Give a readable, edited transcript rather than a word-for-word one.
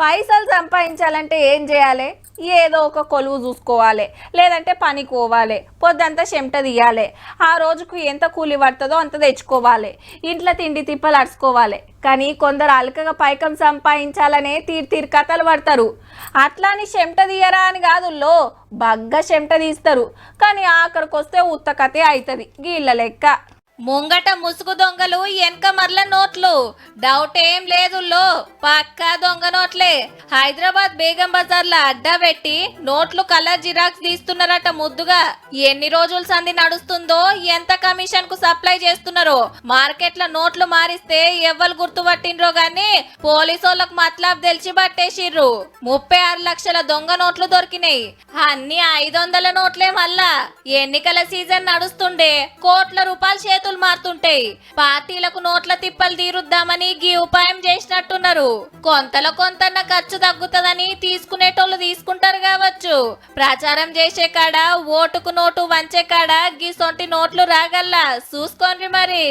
పైసలు సంపాదించాలంటే ఏం చేయాలి? ఏదో ఒక కొలువు చూసుకోవాలి, లేదంటే పనికి పోవాలి, పొద్దంతా చెమట తీయాలి, ఆ రోజుకు ఎంత కూలి పడుతుందో అంత తెచ్చుకోవాలి, ఇంట్లో తిండి తిప్పలు అడుచుకోవాలి. కానీ కొందరు అలకగా పైకం సంపాదించాలనే తీరు కథలు పడతారు. అట్లా అని చెమట తీయరా అని కాదు, బగ్గ చెమట తీస్తారు, కానీ ఆఖరికి వస్తే ఉత్త కథే అవుతుంది గీళ్ళ లెక్క. ముంగట ముసుగు దొంగలు వెనక మరల నోట్లు, డౌట్ ఏం లేదు పక్కా దొంగ నోట్లే. హైదరాబాద్ బేగం బజార్ లో అడ్డా పెట్టి నోట్లు కలర్ జిరాక్స్ తీస్తున్నారట ముద్దుగా. ఎన్ని రోజుల సంధి నడుస్తుందో, ఎంత కమిషన్ కు సప్లై చేస్తున్నారో. మార్కెట్ లో నోట్లు మారిస్తే ఎవ్వరు గుర్తుపట్టినరో గాని పోలీసోళ్ళకు మతలబ్ తెలిసి పట్టేసిర్రు. 36 లక్షల దొంగ నోట్లు దొరికినాయి. అన్ని 500 నోట్లే. మళ్ళా ఎన్నికల సీజన్ నడుస్తుండే కోట్ల రూపాయలు చేతులు మారుతుంటాయి. పార్టీలకు నోట్ల తిప్పలు తీరుద్దామని గీ ఉపాయం చేసినట్టున్నారు. కొంతలో కొంతన్న ఖర్చు తగ్గుతుందని తీసుకునేటోళ్ళు తీసుకుంటారు కావచ్చు. ప్రచారం చేసే కాడ, ఓటుకు నోటు వంచే కాడ గీ సొంటి నోట్లు రాగల్లా చూసుకోండి మరి.